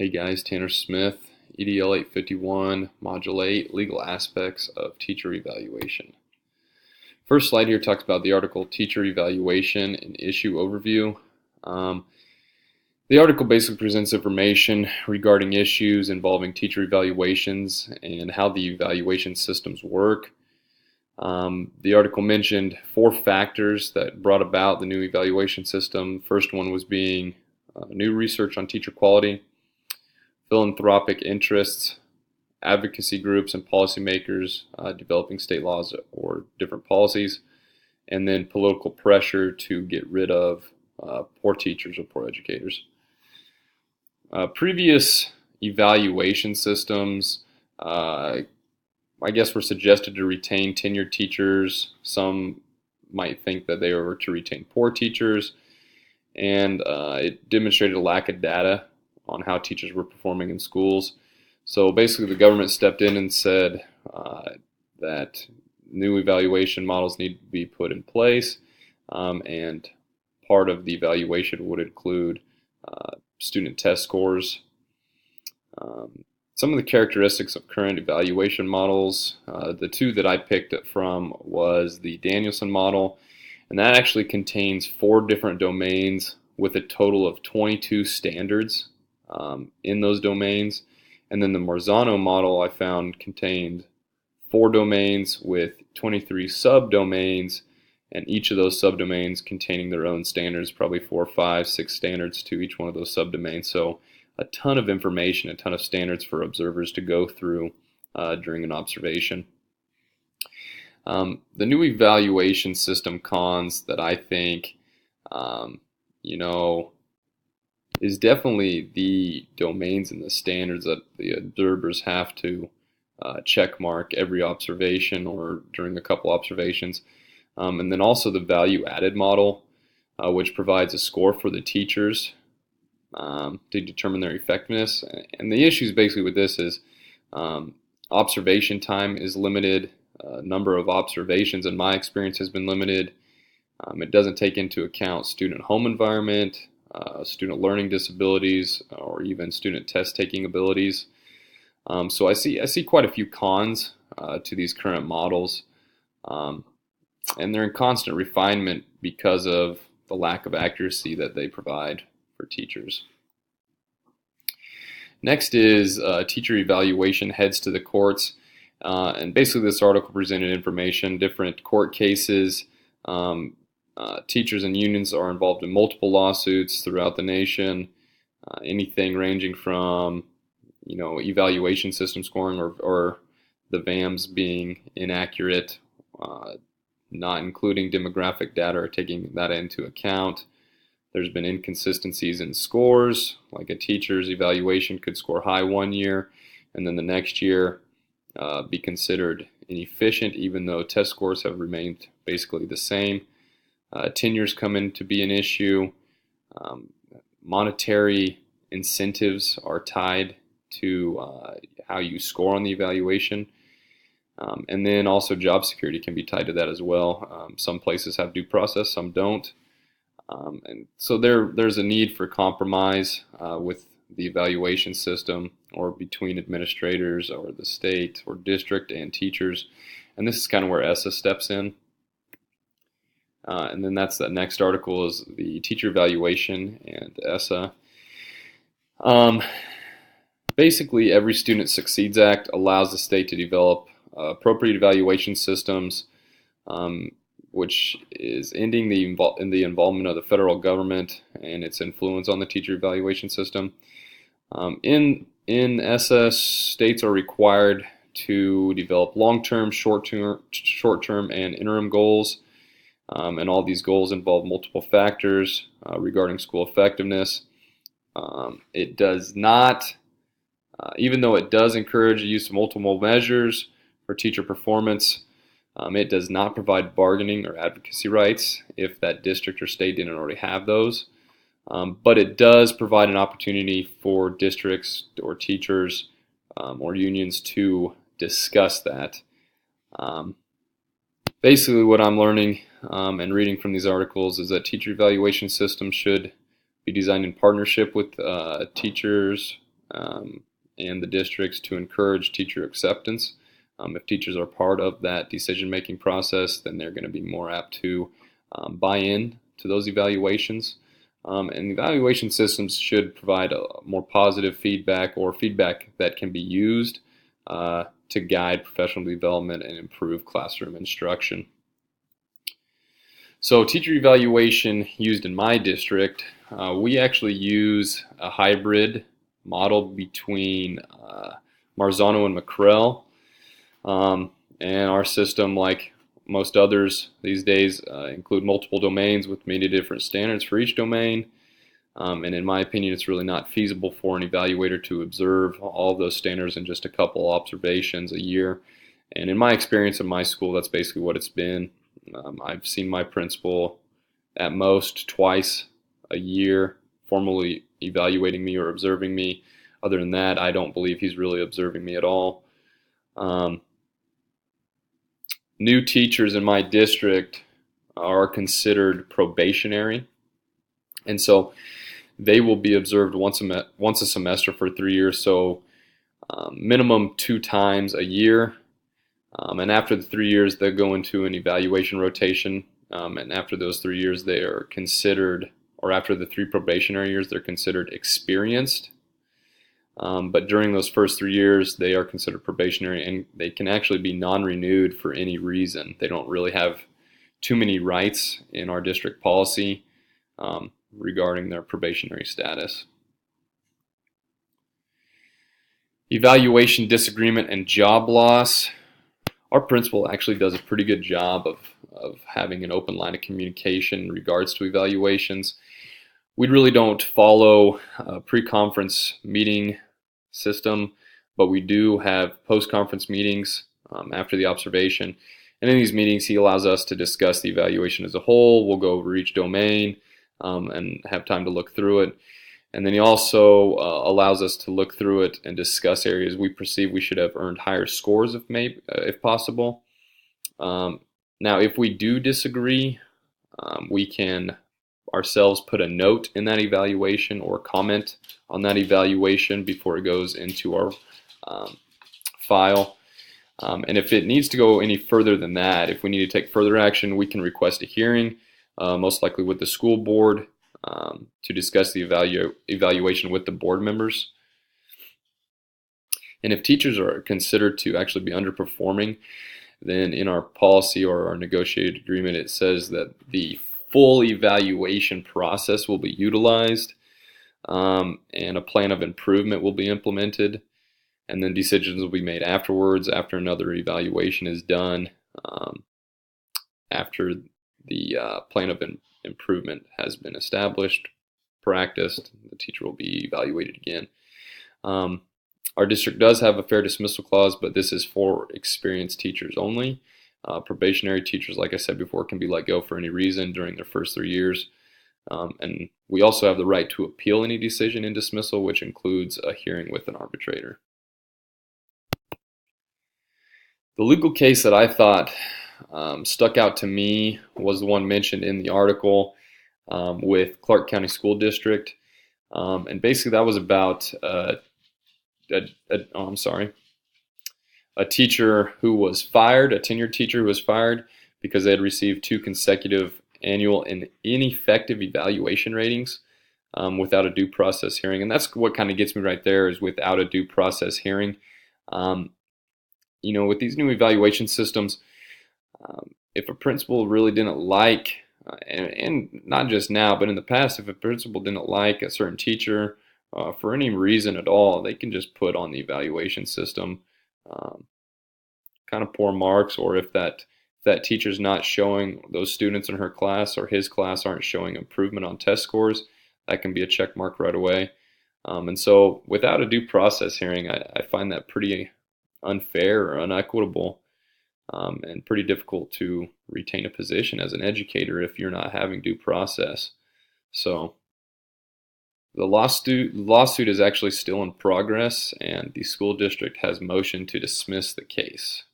Hey guys, Tanner Smith, EDL 851, Module 8, Legal Aspects of Teacher Evaluation. First slide here talks about the article Teacher Evaluation and Issue Overview. The article basically presents information regarding issues involving teacher evaluations and how the evaluation systems work. The article mentioned 4 factors that brought about the new evaluation system. First one was being new research on teacher quality, philanthropic interests, advocacy groups and policymakers developing state laws or different policies, and then political pressure to get rid of poor teachers or poor educators. Previous evaluation systems, I guess, were suggested to retain tenured teachers. Some might think that they were to retain poor teachers, and it demonstrated a lack of data on how teachers were performing in schools. So basically the government stepped in and said that new evaluation models need to be put in place, and part of the evaluation would include student test scores. Some of the characteristics of current evaluation models, the 2 that I picked it from was the Danielson model, and that actually contains 4 different domains with a total of 22 standards in those domains. And then the Marzano model I found contained 4 domains with 23 subdomains, and each of those subdomains containing their own standards, probably 4, 5, 6 standards to each one of those subdomains. So a ton of information, a ton of standards for observers to go through during an observation. The new evaluation system cons that I think, is definitely the domains and the standards that the observers have to check mark every observation or during a couple observations. And then also the value added model, which provides a score for the teachers to determine their effectiveness. And the issues basically with this is observation time is limited. Number of observations in my experience has been limited. It doesn't take into account student home environment, student learning disabilities, or even student test taking abilities. So I see quite a few cons to these current models, and they're in constant refinement because of the lack of accuracy that they provide for teachers. Next is teacher evaluation heads to the courts, and basically this article presented information, different court cases. Teachers and unions are involved in multiple lawsuits throughout the nation, anything ranging from evaluation system scoring or the VAMs being inaccurate, not including demographic data or taking that into account. There's been inconsistencies in scores, like a teacher's evaluation could score high one year and then the next year be considered inefficient even though test scores have remained basically the same. Tenures come in to be an issue. Monetary incentives are tied to how you score on the evaluation. And then also job security can be tied to that as well. Some places have due process, some don't. And so there's a need for compromise with the evaluation system or between administrators or the state or district and teachers. And this is kind of where ESSA steps in. And then that's the next article is the teacher evaluation and ESSA. Basically, every Student Succeeds Act allows the state to develop appropriate evaluation systems, which is ending the involvement of the federal government and its influence on the teacher evaluation system. In ESSA, states are required to develop long-term, short-term, and interim goals. And all these goals involve multiple factors regarding school effectiveness. It does not, even though it does encourage the use of multiple measures for teacher performance, it does not provide bargaining or advocacy rights if that district or state didn't already have those. But it does provide an opportunity for districts or teachers or unions to discuss that. Basically what I'm learning and reading from these articles is that teacher evaluation systems should be designed in partnership with teachers, and the districts to encourage teacher acceptance. If teachers are part of that decision-making process, then they're going to be more apt to buy in to those evaluations. And evaluation systems should provide a more positive feedback, or feedback that can be used to guide professional development and improve classroom instruction. So teacher evaluation used in my district, we actually use a hybrid model between Marzano and McCrell. And our system, like most others these days, include multiple domains with many different standards for each domain. And in my opinion, it's really not feasible for an evaluator to observe all of those standards in just a couple observations a year. And in my experience in my school, that's basically what it's been. I've seen my principal at most twice a year formally evaluating me or observing me. Other than that, I don't believe he's really observing me at all. New teachers in my district are considered probationary, and so they will be observed once a semester for 3 years, so minimum 2 times a year. And after the 3 years, they'll go into an evaluation rotation. And after those 3 years, they are considered, or after the 3 probationary years, they're considered experienced. But during those first 3 years, they are considered probationary, and they can actually be non-renewed for any reason. They don't really have too many rights in our district policy regarding their probationary status. Evaluation disagreement and job loss. Our principal actually does a pretty good job of having an open line of communication in regards to evaluations. We really don't follow a pre-conference meeting system, but we do have post-conference meetings after the observation. And in these meetings, he allows us to discuss the evaluation as a whole. We'll go over each domain and have time to look through it. And then he also allows us to look through it and discuss areas we perceive we should have earned higher scores if possible. Now, if we do disagree, we can ourselves put a note in that evaluation or comment on that evaluation before it goes into our file. And if it needs to go any further than that, if we need to take further action, we can request a hearing, most likely with the school board, to discuss the evaluation with the board members. And if teachers are considered to actually be underperforming, then in our policy or our negotiated agreement, it says that the full evaluation process will be utilized, and a plan of improvement will be implemented, and then decisions will be made afterwards, after another evaluation is done, after the plan of improvement has been established, practiced. The teacher will be evaluated again. Our district does have a fair dismissal clause, but this is for experienced teachers only. Probationary teachers, like I said before, can be let go for any reason during their first 3 years. And we also have the right to appeal any decision in dismissal, which includes a hearing with an arbitrator. The legal case that I thought stuck out to me was the one mentioned in the article with Clark County School District. And basically that was about a teacher who was fired, a tenured teacher who was fired because they had received 2 consecutive annual and ineffective evaluation ratings without a due process hearing. And that's what kind of gets me right there, is without a due process hearing. With these new evaluation systems, if a principal really didn't like, and not just now, but in the past, if a principal didn't like a certain teacher for any reason at all, they can just put on the evaluation system kind of poor marks, or if that teacher's not showing, those students in her class or his class aren't showing improvement on test scores, that can be a check mark right away. And so without a due process hearing, I find that pretty unfair or unequitable, and pretty difficult to retain a position as an educator if you're not having due process. So the lawsuit is actually still in progress, and the school district has motioned to dismiss the case.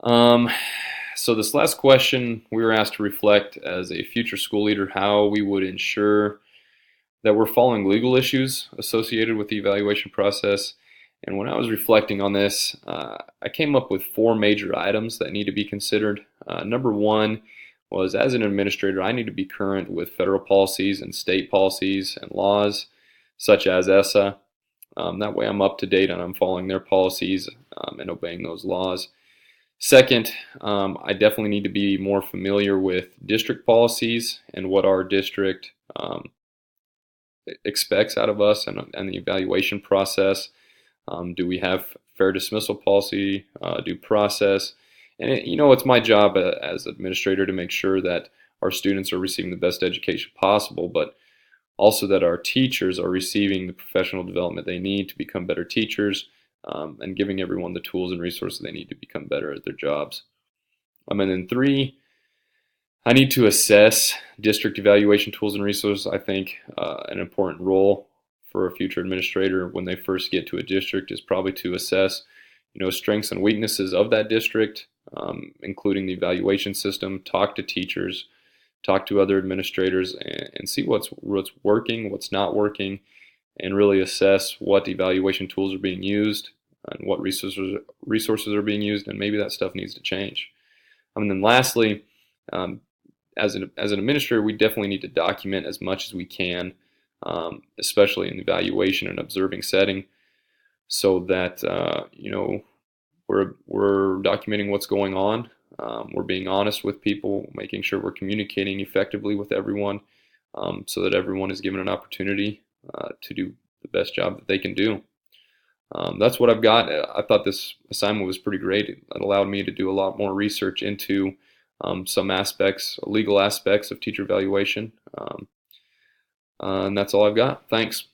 So this last question, we were asked to reflect as a future school leader how we would ensure that we're following legal issues associated with the evaluation process. And when I was reflecting on this, I came up with four major items that need to be considered. Number one was, as an administrator, I need to be current with federal policies and state policies and laws, such as ESSA. That way I'm up to date and I'm following their policies and obeying those laws. Second, I definitely need to be more familiar with district policies and what our district expects out of us and the evaluation process. Do we have fair dismissal policy, due process? And it's my job as administrator to make sure that our students are receiving the best education possible, but also that our teachers are receiving the professional development they need to become better teachers, and giving everyone the tools and resources they need to become better at their jobs. And then three, I need to assess district evaluation tools and resources. I think an important role for a future administrator when they first get to a district is probably to assess, strengths and weaknesses of that district, including the evaluation system. Talk to teachers, talk to other administrators, and see what's working, what's not working, and really assess what evaluation tools are being used and what resources are being used, and maybe that stuff needs to change. And then lastly, as an administrator, we definitely need to document as much as we can, especially in the evaluation and observing setting, so that we're documenting what's going on. We're being honest with people, making sure we're communicating effectively with everyone, so that everyone is given an opportunity to do the best job that they can do. That's what I've got. I thought this assignment was pretty great. It allowed me to do a lot more research into some legal aspects of teacher evaluation. And that's all I've got. Thanks.